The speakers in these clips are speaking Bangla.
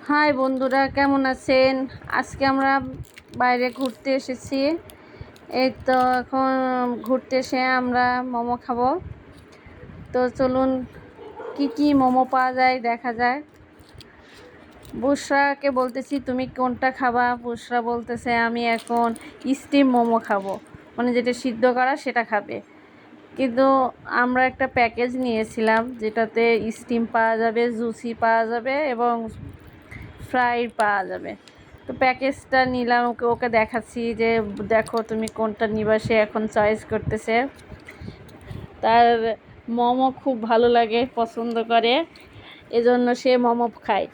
হাই বন্ধুরা, কেমন আছেন? আজকে আমরা বাইরে ঘুরতে এসেছি। এই তো এখন ঘুরতে এসে আমরা মোমো খাবো। তো চলুন কি কি মোমো পাওয়া যায় দেখা যায়। বুশরাকে বলতেছি তুমি কোনটা খাবা? বুশরা বলতেছে আমি এখন স্টিম মোমো খাবো, মানে যেটা সিদ্ধ করা সেটা খাবে। কিন্তু আমরা একটা প্যাকেজ নিয়েছিলাম যেটাতে স্টিম পাওয়া যাবে, জুসি পাওয়া যাবে এবং ফ্রাই পাওয়া যাবে। তো প্যাকেজটা নিলাম, ওকে দেখাচ্ছি যে দেখো তুমি কোনটা নিবা। সে এখন চয়েস করতেছে। তার মোমো খুব ভালো লাগে, পছন্দ করে, এজন্য সে মোমো খায়।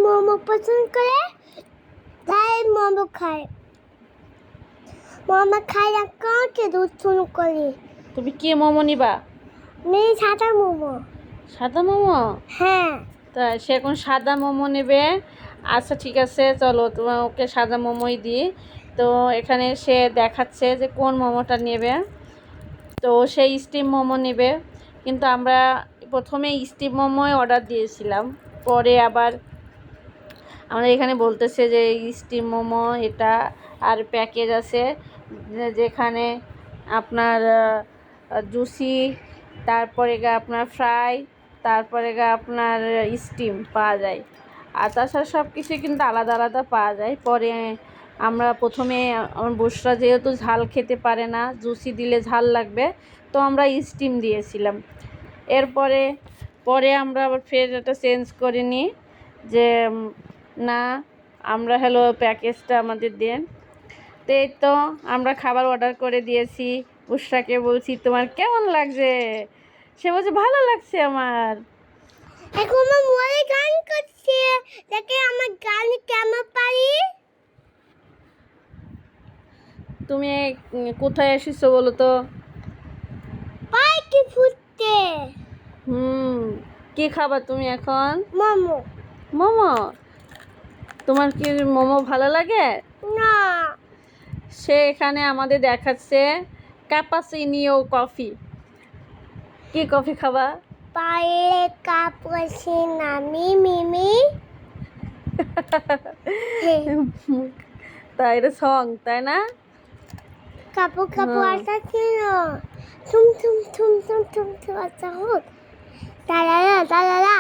মোমো পছন্দ করে তাই মোমো খায়। মোমো খাই রাখতে দুধ শুরু করি। তুমি কি মোমো নিবা? সাদা মোমো। সাদা মোমো? হ্যাঁ। তা সে এখন সাদা মোমো নেবে। আচ্ছা ঠিক আছে, চলো তোমার ওকে সাদা মোমোই দিই। তো এখানে সে দেখাচ্ছে যে কোন মোমোটা নেবে। তো সেই স্টিম মোমো নেবে, কিন্তু আমরা প্রথমে স্টিম মোমোই অর্ডার দিয়েছিলাম। পরে আবার আমাদের এখানে বলতেছে যে স্টিম মোমো এটা আর প্যাকেজ আছে যেখানে আপনার জুসি, তারপরে আপনার ফ্রাই, তারপরে আপনার স্টিম পাওয়া যায়। আর তাছাড়া সব কিছু কিন্তু আলাদা আলাদা পাওয়া যায়। পরে আমরা প্রথমে আমার বুশরা যেহেতু ঝাল খেতে পারে না, জুসি দিলে ঝাল লাগবে, তো আমরা স্টিম দিয়েছিলাম। পরে আমরা আবার ফের এটা চেঞ্জ করে নিই যে না, আমরা প্যাকেজটা আমাদের দেন। তো এই তো আমরা খাবার অর্ডার করে দিয়েছি। বুশরাকে বলছি তোমার কেমন লাগছে? সে বলছে ভালো লাগছে আমার। এখন মোবাইলে গান করছে, দেখে আমার গান কেমন পারি। তুমি কোথায় এসেছো বলো তো? পার্কে ফুটতে। কি খাবা তুমি এখন? মোমো। মোমো? তোমার কি মোমো ভালো লাগে? না। সে এখানে আমাদের দেখাচ্ছে ক্যাপাচিনো কফি। কি কফি খাবা? পায়ে ক্যাপুচিনো মিমি। তাই এটা সং, তাই না? কাপু আসা ছিল। থুম থুম থুম থুম থুম থুম আচ্ছা হোক। দাদা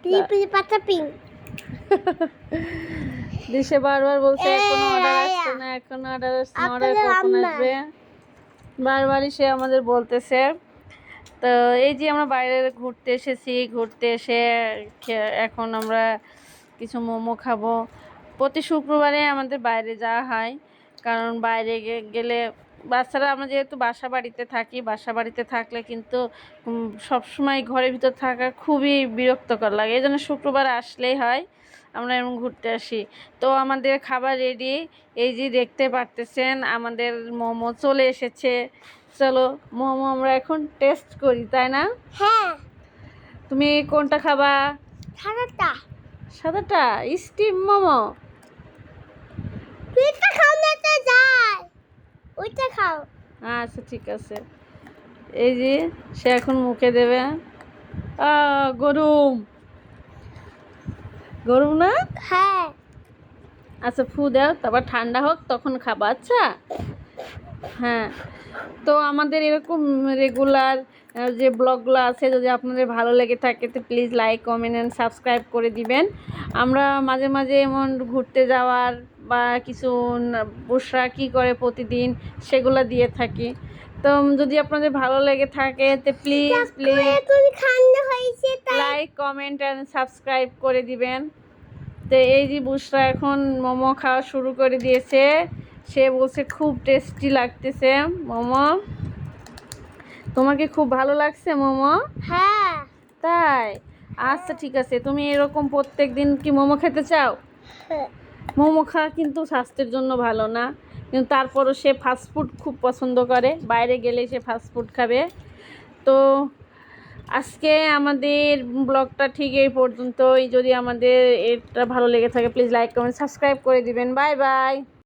পিলি পাতা পিং। দিশে বারবার বলছে এখনো অর্ডার আসছে না, এখনো অর্ডার আসছে না, অর্ডার কখন আসবে বারবারই সে আমাদের বলতেছে। তো এই যে আমরা বাইরে ঘুরতে এসেছি, ঘুরতে এসে এখন আমরা কিছু মোমো খাবো। প্রতি শুক্রবারে আমাদের বাইরে যাওয়া হয়, কারণ বাইরে গেলে বাচ্চারা, আমরা যেহেতু বাসা বাড়িতে থাকি, বাসা বাড়িতে থাকলে কিন্তু সবসময় ঘরের ভিতর থাকা খুবই বিরক্তকর লাগে। এই জন্য শুক্রবার আসলেই হয় আমরা এরকম ঘুরতে আসি। তো আমাদের খাবার রেডি, এই যে দেখতে পারতেছেন আমাদের মোমো চলে এসেছে। চলো মোমো আমরা এখন টেস্ট করি, তাই না? হ্যাঁ। তুমি কোনটা খাবা? সাদাটা। সাদাটা স্টিম মোমো? পিঠা খাও না তো যায়, ওইটা খাও। আচ্ছা ঠিক আছে। এই যে সে এখন মুখে দেবে। গরম গরম না? হ্যাঁ। আচ্ছা ফু দাও, তারপর ঠান্ডা হোক তখন খাবা। আচ্ছা হ্যাঁ। তো আমাদের এরকম রেগুলার যে ব্লগগুলো আছে, যদি আপনাদের ভালো লেগে থাকে তো please like, comment and subscribe করে দিবেন। আমরা মাঝে মাঝে এমন ঘুরতে যাওয়ার বা কিছু বুশরা কী করে প্রতিদিন সেগুলো দিয়ে থাকি। তো যদি আপনাদের ভালো লেগে থাকে তো please like, comment and subscribe করে দিবেন। তো এই যে বুশরা এখন মোমো খাওয়া শুরু করে দিয়েছে। সে বলছে খুব টেস্টি লাগতেছে মোমো। তোমাকে খুব ভালো লাগছে মোমো? হ্যাঁ। তাই? আচ্ছা ঠিক আছে, তুমি এরকম প্রত্যেক দিন কি মোমো খেতে চাও? হ্যাঁ। মোমো খাওয়া কিন্তু স্বাস্থ্যের জন্য ভালো না, কিন্তু তারপরও সে ফাস্টফুড খুব পছন্দ করে, বাইরে গেলে সে ফাস্টফুড খাবে। তো আজকে আমাদের ব্লগটা ঠিক এই পর্যন্তই। যদি আমাদের এটা ভালো লেগে থাকে প্লিজ লাইক, কমেন্ট, সাবস্ক্রাইব করে দিবেন। Bye bye.